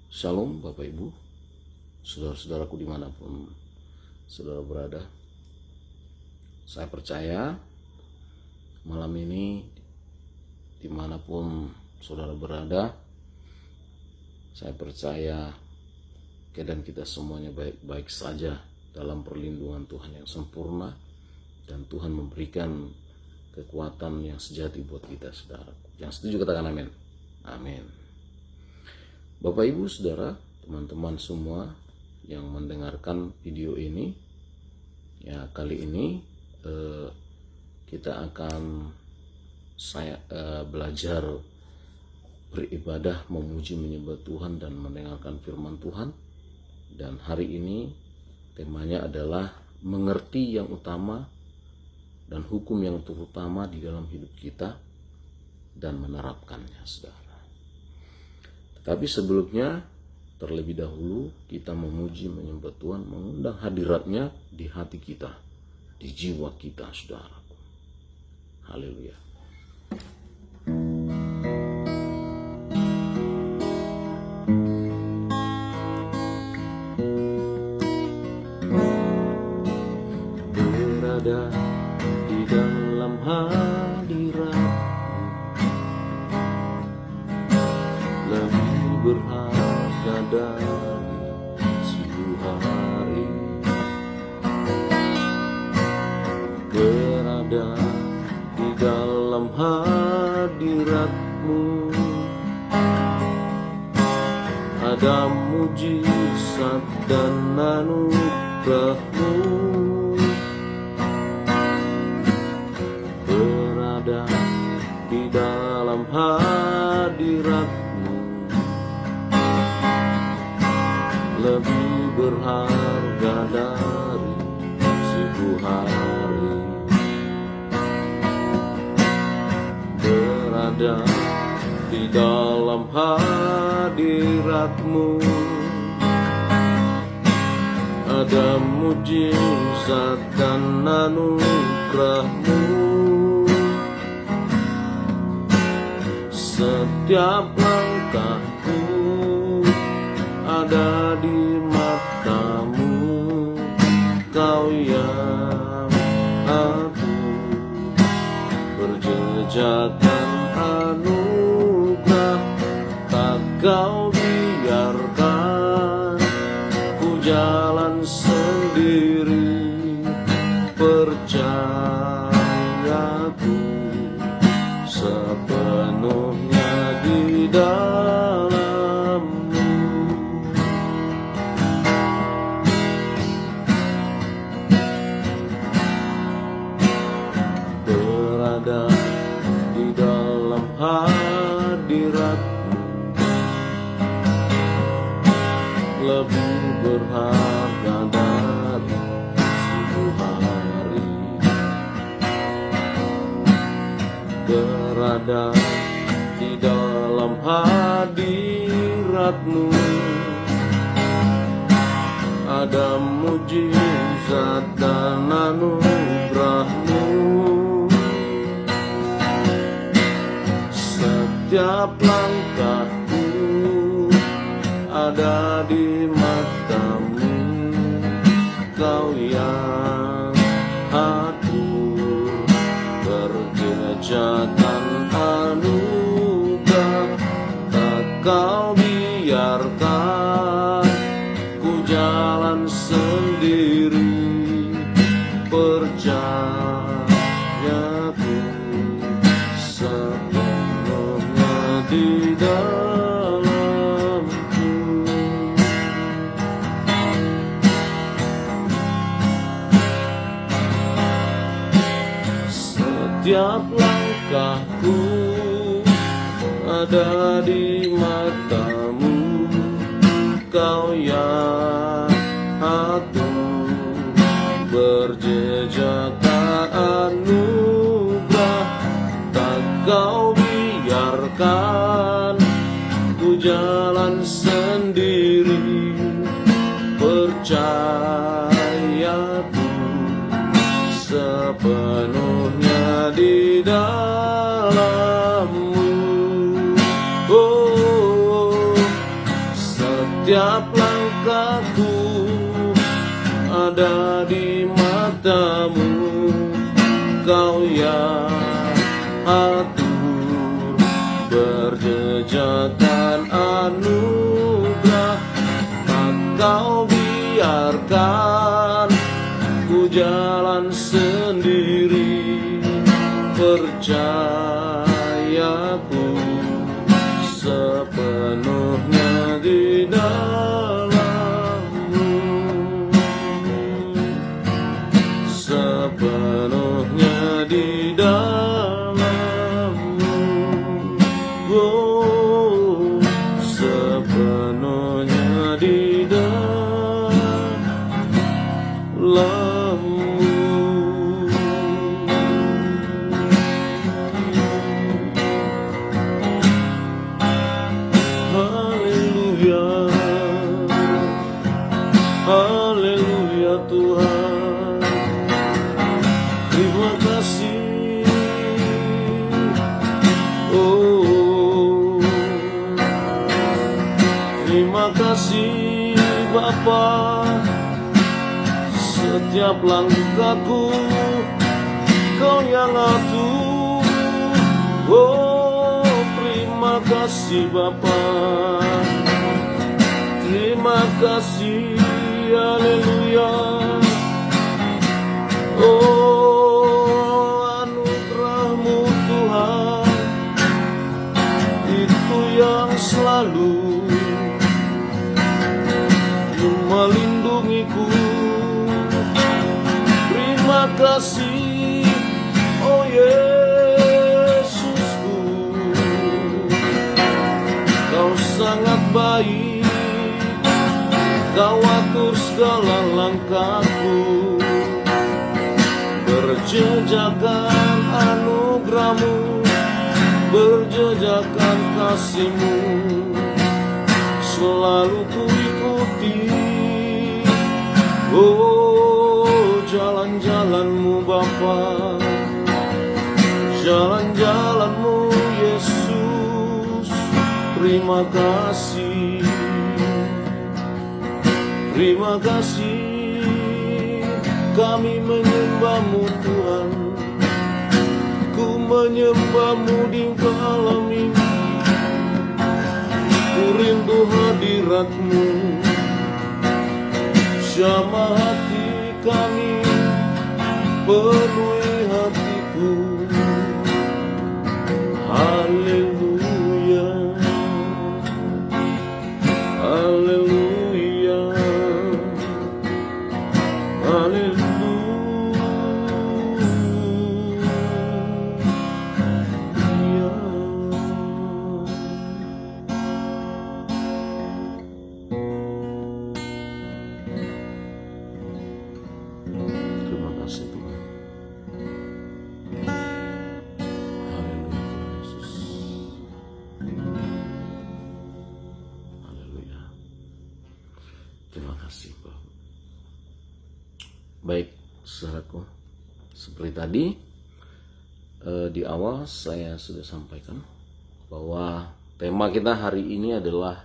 Shalom Bapak Ibu, saudara-saudaraku dimanapun saudara berada. Saya percaya malam ini dimanapun saudara berada, saya percaya keadaan kita semuanya baik-baik saja dalam perlindungan Tuhan yang sempurna, dan Tuhan memberikan kekuatan yang sejati buat kita, saudara. Yang setuju katakan amin. Amin. Bapak Ibu Saudara, teman-teman semua yang mendengarkan video ini, ya kali ini kita akan belajar beribadah, memuji, menyembah Tuhan dan mendengarkan firman Tuhan. Dan hari ini temanya adalah mengerti yang utama dan hukum yang terutama di dalam hidup kita dan menerapkannya, saudara. Tapi sebelumnya, terlebih dahulu kita memuji, menyembah Tuhan, mengundang hadiratnya di hati kita, di jiwa kita, saudara. Haleluya. Berada di dalam hadirat lebih berharga dari 1000 hari. Berada di dalam hadirat-Mu ada mujizat dan anugerah-Mu. Berada di dalam hadirat-Mu lebih berharga dari 1000 hari. Berada di dalam hadirat-Mu ada mujizat dan anugerah-Mu. Setiap langkahku ada di mata-Mu, Kau yang aku berjejakan anugerah. Tak Kau biarkan ku jalan sendiri, percayaku sepenuhnya di dalam-Mu. Berada di dalam hadirat-Mu lebih berharga dari 1000 hari. Berada di dalam hadirat-Mu ada mujizat dan anugerah-Mu. Setiap langkahku ada di mata-Mu, Kau yang aku berjejakan anugerah. Tak Kau biarkan ku jalan sendiri, percayaku sepenuhnya di dalam-Mu. Setiap langkahku ada di mata-Mu, Kau yang aku berjejakan anugerah. Tak Kau biarkan ku jalan sendiri, percayaku sepenuhnya di dalam-Mu. Oh, Setiap langkahku ada di matamu, Kau yang atur berjejakan anugerah. Tak Kau biarkan ku jalan sendiri, percayaku sepenuhnya di dalam-Mu, sepenuhnya di dalam-Mu, oh, sepenuhnya di dalam-Mu. Haleluya Tuhan, terima kasih. Oh, terima kasih Bapa. Setiap langkahku Kau yang atur. Oh, terima kasih Bapa, terima kasih. Haleluya. Oh, anugerah-Mu Tuhan, itu yang selalu melindungiku. Terima kasih, oh Yesusku, Kau sangat baik. Kau atur segala langkahku, berjejakan anugerah-Mu, berjejakan kasih-Mu, selalu ku ikuti. Oh, jalan-jalan-Mu Bapa, jalan-jalan-Mu Yesus. Terima kasih, terima kasih. Kami menyembah-Mu Tuhan, ku menyembah-Mu di malam ini. Ku rindu hadirat-Mu, jamah hati kami, penuhi hatiku. Haleluya, haleluya, haleluya. Terima kasih Tuhan. Haleluya Yesus. Haleluya. Terima kasih Bapak. Baik, saudaraku, seperti tadi di awal saya sudah sampaikan bahwa tema kita hari ini adalah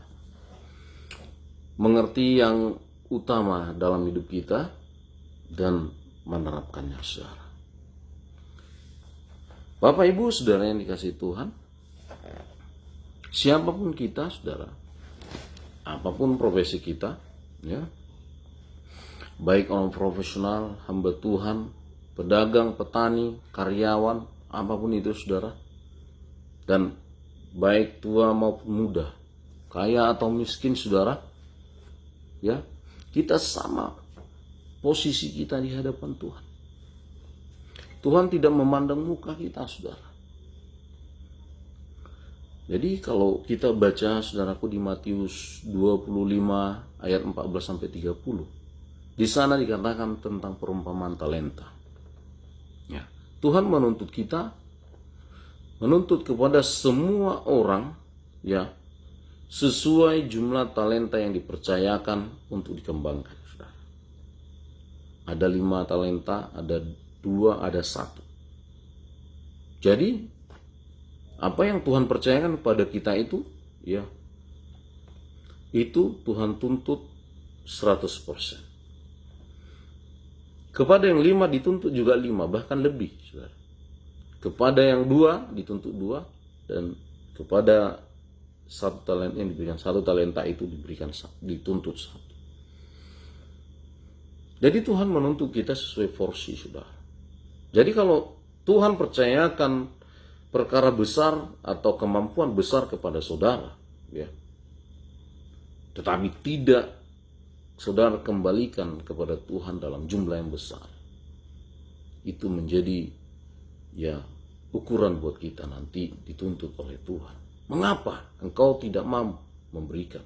mengerti yang utama dalam hidup kita dan menerapkannya, saudara. Bapak Ibu saudara yang dikasihi Tuhan, siapapun kita saudara, apapun profesi kita, ya, baik orang profesional, hamba Tuhan, pedagang, petani, karyawan, apapun itu saudara, dan baik tua maupun muda, kaya atau miskin saudara, ya, kita sama posisi kita di hadapan Tuhan. Tuhan tidak memandang muka kita, saudara. Jadi kalau kita baca saudaraku di Matius 25 ayat 14 sampai 30, di sana dikatakan tentang perumpamaan talenta. Ya, Tuhan menuntut kita, menuntut kepada semua orang, ya, sesuai jumlah talenta yang dipercayakan untuk dikembangkan, saudara. Ada 5 talenta, ada 2, ada 1. Jadi apa yang Tuhan percayakan kepada kita itu, ya, itu Tuhan tuntut 100%. Kepada yang 5 dituntut juga 5, bahkan lebih, saudara. Kepada yang 2 dituntut 2, dan kepada 1 talenta yang diberikan 1 talenta itu dituntut 1. Jadi Tuhan menuntut kita sesuai porsi, saudara. Jadi kalau Tuhan percayakan perkara besar atau kemampuan besar kepada saudara, ya, tetapi tidak saudara kembalikan kepada Tuhan dalam jumlah yang besar, itu menjadi ya ukuran buat kita nanti dituntut oleh Tuhan. Mengapa engkau tidak mampu memberikan?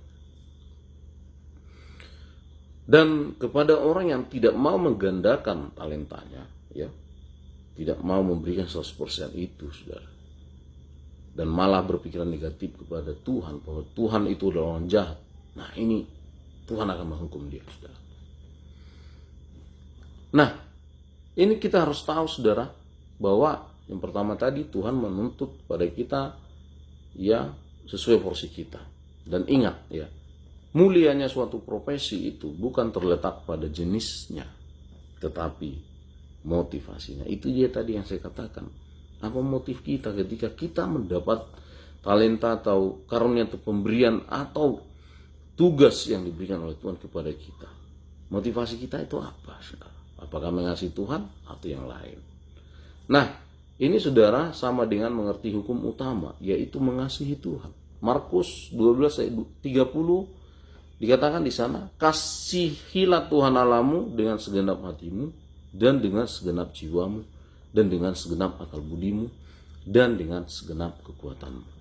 Dan kepada orang yang tidak mau menggandakan talentanya, ya, tidak mau memberikan 100% itu, saudara, dan malah berpikiran negatif kepada Tuhan, bahwa Tuhan itu adalah orang jahat, nah ini Tuhan akan menghukum dia, saudara. Nah, ini kita harus tahu, saudara, bahwa yang pertama tadi Tuhan menuntut pada kita ya sesuai porsi kita. Dan ingat ya, mulianya suatu profesi itu bukan terletak pada jenisnya, tetapi motivasinya. Itu dia tadi yang saya katakan. Apa motif kita ketika kita mendapat talenta atau karunia atau pemberian atau tugas yang diberikan oleh Tuhan kepada kita? Motivasi kita itu apa, saudara? Apakah mengasihi Tuhan atau yang lain? Nah, ini saudara sama dengan mengerti hukum utama, yaitu mengasihi Tuhan. Markus 12 ayat 30 dikatakan di sana, kasihilah Tuhan Allahmu dengan segenap hatimu dan dengan segenap jiwamu dan dengan segenap akal budimu dan dengan segenap kekuatanmu.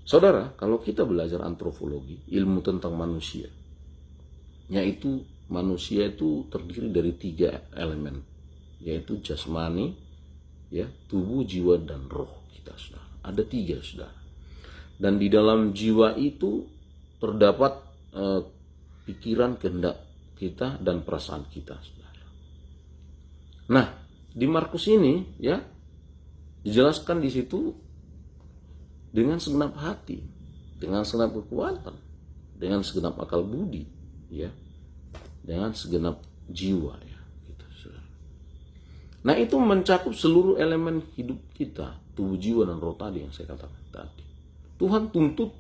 Saudara, kalau kita belajar antropologi, ilmu tentang manusia, yaitu manusia itu terdiri dari 3 elemen, yaitu jasmani, ya, tubuh, jiwa, dan roh kita, saudara. Ada 3, saudara. Dan di dalam jiwa itu terdapat pikiran, kehendak kita, dan perasaan kita, saudara. Nah, di Markus ini, ya, dijelaskan di situ dengan segenap hati, dengan segenap kekuatan, dengan segenap akal budi, ya, dengan segenap jiwa, ya, gitu, saudara. Nah, itu mencakup seluruh elemen hidup kita, tubuh, jiwa, dan roh tadi yang saya katakan tadi. Tuhan tuntut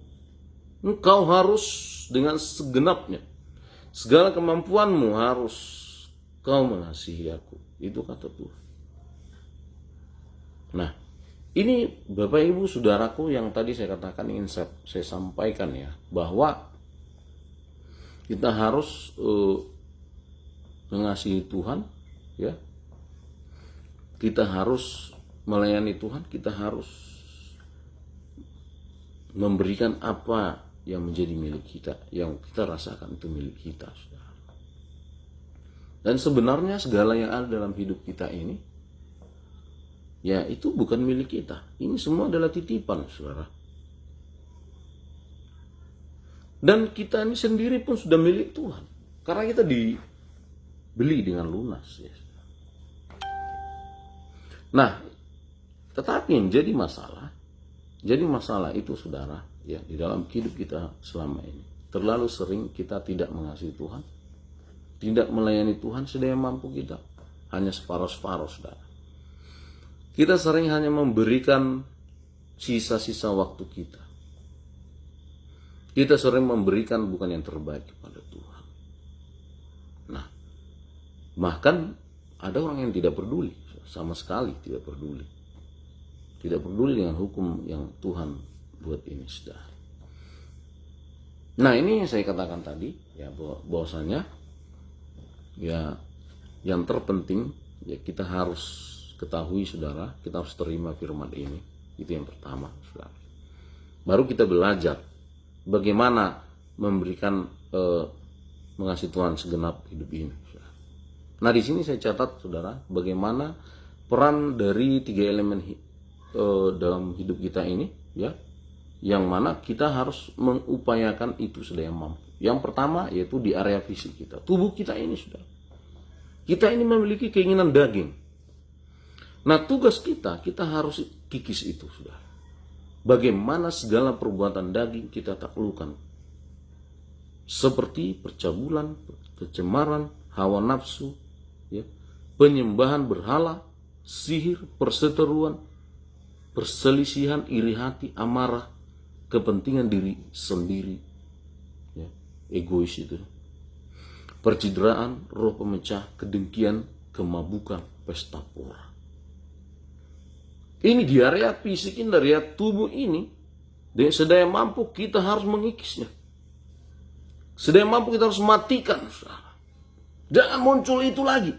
engkau harus dengan segenapnya, segala kemampuanmu harus kau mengasihi aku. Itu kata Tuhan. Nah, ini Bapak Ibu Saudaraku yang tadi saya katakan, ingin saya sampaikan ya, bahwa kita harus mengasihi Tuhan, ya. Kita harus melayani Tuhan, kita harus memberikan apa yang menjadi milik kita, yang kita rasakan itu milik kita, saudara. Dan sebenarnya segala yang ada dalam hidup kita ini, ya, itu bukan milik kita. Ini semua adalah titipan, saudara. Dan kita ini sendiri pun sudah milik Tuhan, karena kita dibeli dengan lunas, ya. Nah, tetapi yang jadi masalah itu, saudara, ya, di dalam hidup kita selama ini, terlalu sering kita tidak mengasihi Tuhan, tidak melayani Tuhan sedaya mampu kita, hanya separuh-separuh, saudara. Kita sering hanya memberikan sisa-sisa waktu kita. Kita sering memberikan bukan yang terbaik kepada Tuhan. Nah, bahkan ada orang yang tidak peduli, sama sekali tidak peduli. Tidak peduli dengan hukum yang Tuhan buat ini, saudara. Nah, ini yang saya katakan tadi, ya, bahwasanya ya yang terpenting ya kita harus ketahui, saudara, kita harus terima firman ini. Itu yang pertama, saudara. Baru kita belajar bagaimana memberikan mengasihi Tuhan segenap hidup ini, saudara. Nah, di sini saya catat, saudara, bagaimana peran dari 3 elemen dalam hidup kita ini, ya, yang mana kita harus mengupayakan itu sedaya mampu. Yang pertama yaitu di area fisik kita, tubuh kita ini, saudara. Kita ini memiliki keinginan daging. Nah, tugas kita harus kikis itu, saudara. bagaimana segala perbuatan daging kita taklukkan, seperti percabulan, kecemaran, hawa nafsu, ya, penyembahan berhala, sihir, perseteruan, perselisihan, iri hati, amarah, kepentingan diri sendiri, ya, egois itu, percideraan, roh pemecah, kedengkian, kemabukan, pesta pora. Ini di area fisik, di area tubuh ini, sedaya mampu kita harus mengikisnya. Sedaya mampu kita harus matikan. Jangan muncul itu lagi.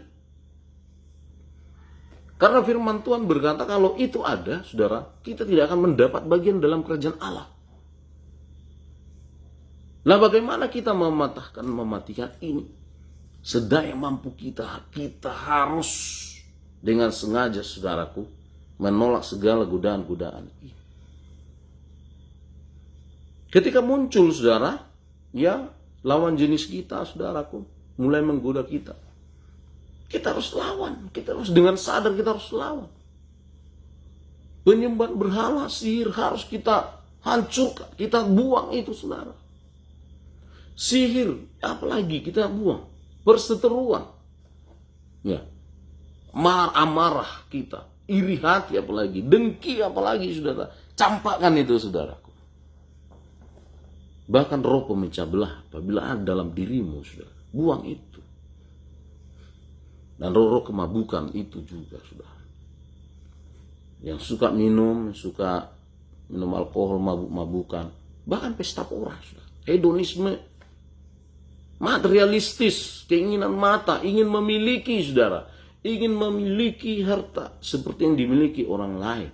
Karena firman Tuhan berkata kalau itu ada, saudara, kita tidak akan mendapat bagian dalam kerajaan Allah. Nah, bagaimana kita mematikan ini? Sedaya mampu kita harus dengan sengaja, saudaraku, menolak segala godaan-godaan ini. Ketika muncul, saudara, ya, lawan jenis kita, saudaraku, mulai menggoda kita, kita harus lawan. Kita harus dengan sadar, kita harus lawan. Penyembahan berhala, sihir harus kita hancurkan, kita buang itu, saudara. Sihir, apalagi kita buang. Perseteruan, ya, amarah kita, iri hati apalagi, dengki apalagi, saudara. Campakkan itu, saudaraku. Bahkan roh pemecah belah apabila ada dalam dirimu, saudara, buang itu. Dan roh-roh kemabukan itu juga, saudara. Yang suka minum alkohol, mabuk-mabukan, bahkan pesta pora, saudara. Hedonisme, materialistis, keinginan mata, ingin memiliki, saudara, ingin memiliki harta seperti yang dimiliki orang lain.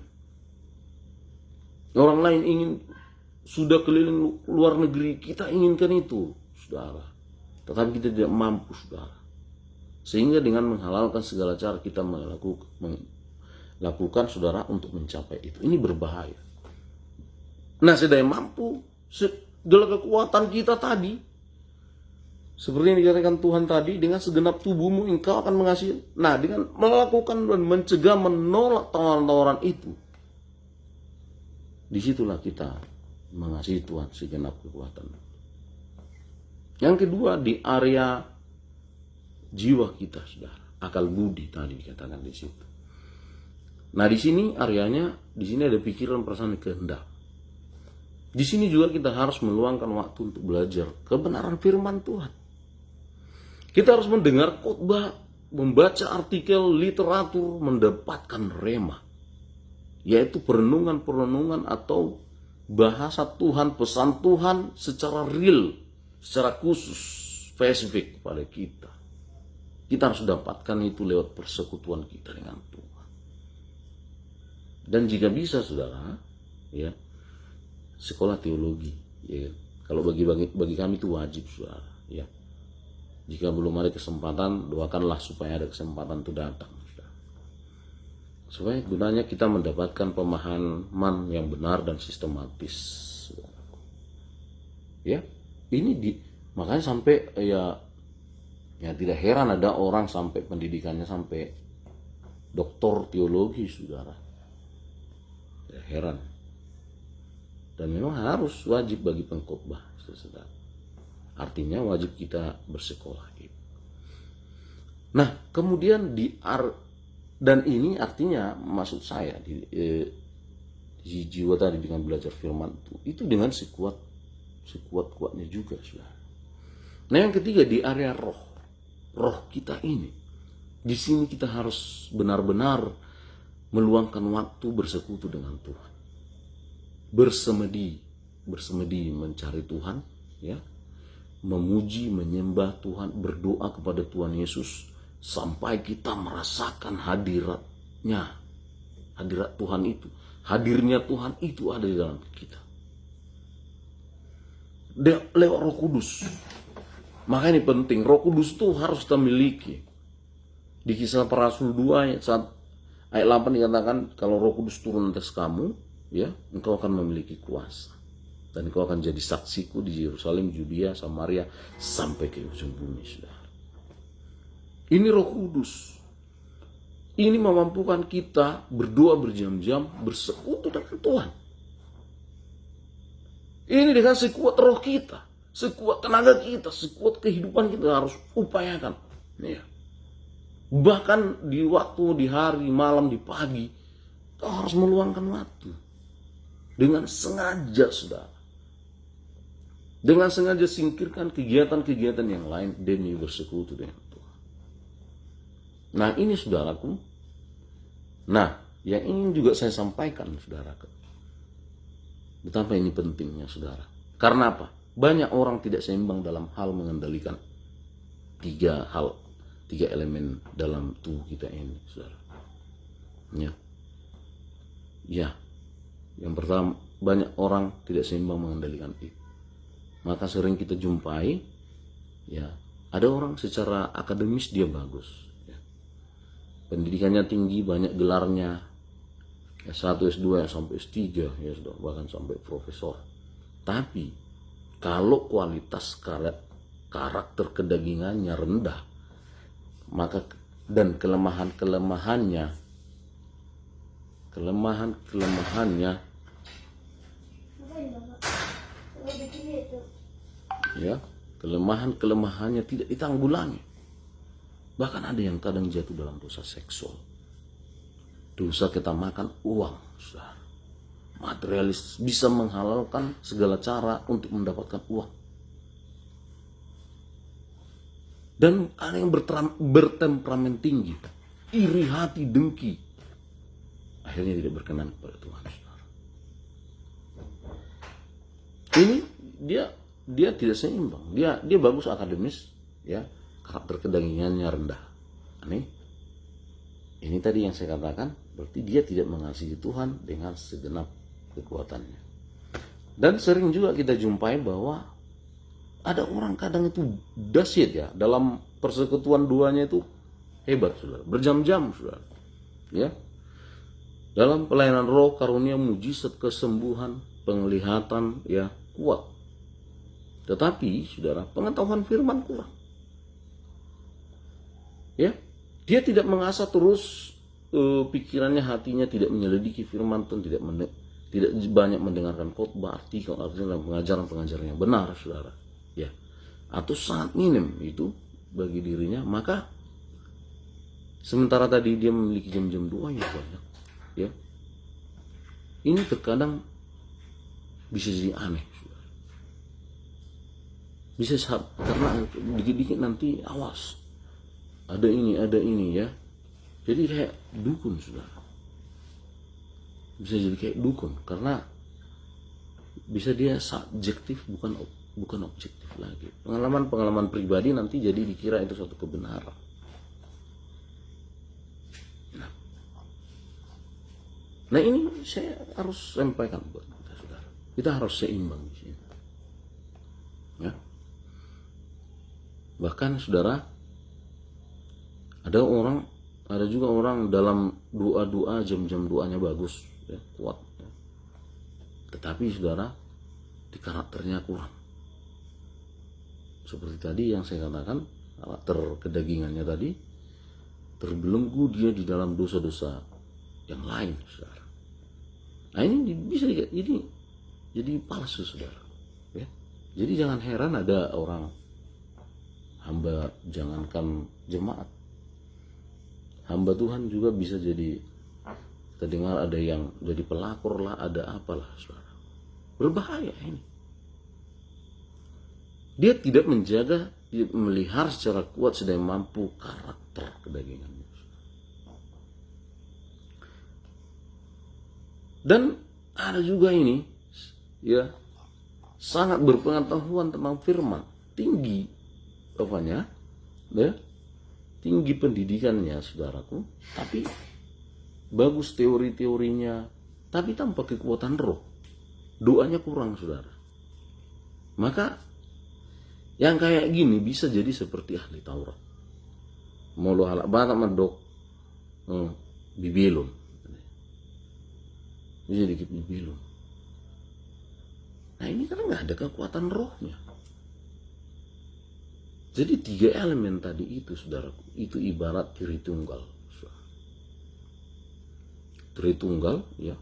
Orang lain ingin sudah keliling luar negeri, kita inginkan itu, saudara. Tetapi kita tidak mampu, saudara. Sehingga dengan menghalalkan segala cara kita melakukan, saudara, untuk mencapai itu. Ini berbahaya. Nah, sedaya mampu, segala kekuatan kita tadi, seperti yang dikatakan Tuhan tadi, dengan segenap tubuhmu engkau akan mengasihi. Nah, dengan melakukan dan mencegah, menolak tawaran-tawaran itu, disitulah kita mengasihi Tuhan segenap kekuatan. Yang kedua, di area jiwa kita, saudara, akal budi tadi dikatakan di situ. Nah, di sini areanya, di sini ada pikiran, perasaan, kehendak. Di sini juga kita harus meluangkan waktu untuk belajar kebenaran firman Tuhan. Kita harus mendengar khotbah, membaca artikel, literatur, mendapatkan rema, yaitu perenungan-perenungan atau bahasa Tuhan, pesan Tuhan secara real, secara khusus, spesifik kepada kita. Kita harus dapatkan itu lewat persekutuan kita dengan Tuhan. Dan jika bisa, saudara, ya, sekolah teologi, ya, kalau bagi kami itu wajib, saudara, ya. Jika belum ada kesempatan, doakanlah supaya ada kesempatan itu datang, saudara. Supaya gunanya kita mendapatkan pemahaman yang benar dan sistematis, saudara. Ya, ini makanya sampai ya tidak heran ada orang sampai pendidikannya sampai doktor teologi, saudara. Tidak heran. Dan memang harus wajib bagi pengkhotbah, saudara. Artinya wajib kita bersekolah. Nah, kemudian dan ini artinya maksud saya di jiwa tadi dengan belajar firman itu dengan sekuat-kuatnya juga, saudara. Nah, yang ketiga di area roh kita ini. Di sini kita harus benar-benar meluangkan waktu bersekutu dengan Tuhan. Bersemedi mencari Tuhan, ya. Memuji, menyembah Tuhan, berdoa kepada Tuhan Yesus sampai kita merasakan hadirat Tuhan itu, hadirnya Tuhan itu ada di dalam kita lewat Roh Kudus. Maka ini penting, Roh Kudus itu harus kita miliki. Di Kisah Para Rasul 2 ayat 8 dikatakan kalau Roh Kudus turun atas kamu, ya, engkau akan memiliki kuasa. Dan kau akan jadi saksiku di Yerusalem, Yudea, Samaria, sampai ke ujung bumi, saudara. Ini Roh Kudus. Ini memampukan kita berdoa berjam-jam, bersekutu dengan Tuhan. Ini dengan sekuat roh kita, sekuat tenaga kita, sekuat kehidupan kita harus upayakan. Ya. Bahkan di waktu, di hari, malam, di pagi, kau harus meluangkan waktu. Dengan sengaja, saudara. Dengan sengaja singkirkan kegiatan-kegiatan yang lain demi bersekutu dengan Tuhan. Nah ini saudaraku. Nah yang ingin juga saya sampaikan saudaraku. Betapa ini pentingnya saudara. Karena apa? Banyak orang tidak seimbang dalam hal mengendalikan tiga elemen dalam tubuh kita ini, saudara. Ya. Yang pertama, banyak orang tidak seimbang mengendalikan itu. Maka sering kita jumpai, ya, ada orang secara akademis dia bagus, ya. Pendidikannya tinggi, banyak gelarnya. S1, S2 sampai S3 ya sudah, bahkan sampai profesor. Tapi kalau kualitas karakter kedagingannya rendah, maka dan kelemahan-kelemahannya ya, kelemahan-kelemahannya tidak ditanggulangi. Bahkan ada yang kadang jatuh dalam dosa seksual. Dosa kita makan uang, saudara. Materialis, bisa menghalalkan segala cara untuk mendapatkan uang. Dan ada yang bertemperamen tinggi, iri hati, dengki. Akhirnya tidak berkenan kepada Tuhan, saudara. Ini dia tidak seimbang. Dia bagus akademis, ya, karakter kedagingannya rendah. Ini tadi yang saya katakan, berarti dia tidak mengasihi Tuhan dengan segenap kekuatannya. Dan sering juga kita jumpai bahwa ada orang kadang itu dahsyat ya, dalam persekutuan duanya itu hebat, saudara, berjam-jam, saudara. Ya. Dalam pelayanan roh, karunia, mujizat, kesembuhan, penglihatan, ya, kuat. Tetapi, saudara, pengetahuan firman kurang. Ya, dia tidak mengasah terus pikirannya, hatinya tidak menyelidiki firman Tuhan, tidak banyak mendengarkan khotbah, artikel dan pengajaran yang benar, saudara. Ya, atau sangat minim itu bagi dirinya. Maka sementara tadi dia memiliki jam-jam doa yang banyak, ya, ini terkadang bisa jadi aneh, saudara. Bisa karena dikit-dikit nanti awas, ada ini ya. Jadi kayak dukun, saudara. Bisa jadi kayak dukun karena bisa dia subjektif, bukan objektif lagi. Pengalaman pribadi nanti jadi dikira itu suatu kebenaran. Nah ini saya harus sampaikan buat kita, saudara. Kita harus seimbang di sini. Ya. Bahkan saudara, ada juga orang dalam doa-doa, jam-jam doanya bagus, ya, kuat. Ya. Tetapi saudara, di karakternya kurang. Seperti tadi yang saya katakan, karakter kedagingannya tadi, terbelenggu dia di dalam dosa-dosa yang lain, saudara. Nah ini bisa jadi palsu, saudara. Ya. Jadi jangan heran ada orang hamba, jangankan jemaat, hamba Tuhan juga bisa jadi, kita dengar ada yang jadi pelakor lah, ada apalah, saudara. Berbahaya ini. Dia tidak menjaga, melihara secara kuat sedang mampu karakter kedagingannya. Dan ada juga ini, ya, sangat berpengetahuan tentang firman, tinggi apanya, ya, tinggi pendidikannya, saudaraku, tapi bagus teori-teorinya, tapi tanpa kekuatan roh, doanya kurang, saudara. Maka yang kayak gini bisa jadi seperti ahli Taurat, molo halak bata medok bibilun, bisa dikit bibilun. Nah ini kan nggak ada kekuatan rohnya. Jadi 3 elemen tadi itu, saudaraku, itu ibarat Tritunggal. Tritunggal, ya,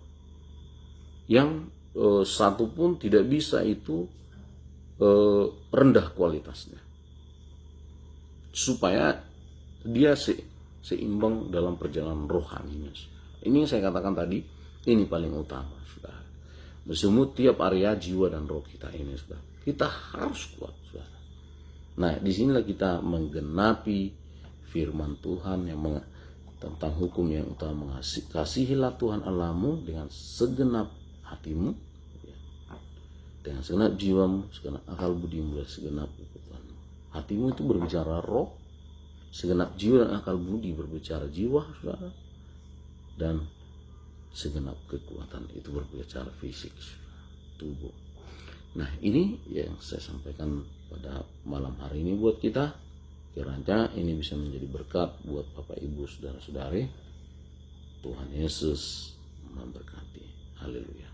yang satu pun tidak bisa itu rendah kualitasnya, supaya dia seimbang dalam perjalanan rohaninya. Ini yang saya katakan tadi, ini paling utama, saudara. Semua tiap area jiwa dan roh kita ini, saudara, kita harus kuat, saudara. Nah, disinilah kita menggenapi firman Tuhan yang tentang hukum yang utama, kasihilah Tuhan Allahmu dengan segenap hatimu, dengan segenap jiwamu, segenap akal budimu, dan segenap kekuatanmu. Hatimu itu berbicara roh, segenap jiwa dan akal budi berbicara jiwa, saudara, dan segenap kekuatan itu berbicara fisik, tubuh. Nah, ini yang saya sampaikan pada malam hari ini buat kita. Kiranya ini bisa menjadi berkat buat Bapak Ibu saudara-saudari. Tuhan Yesus memberkati. Haleluya.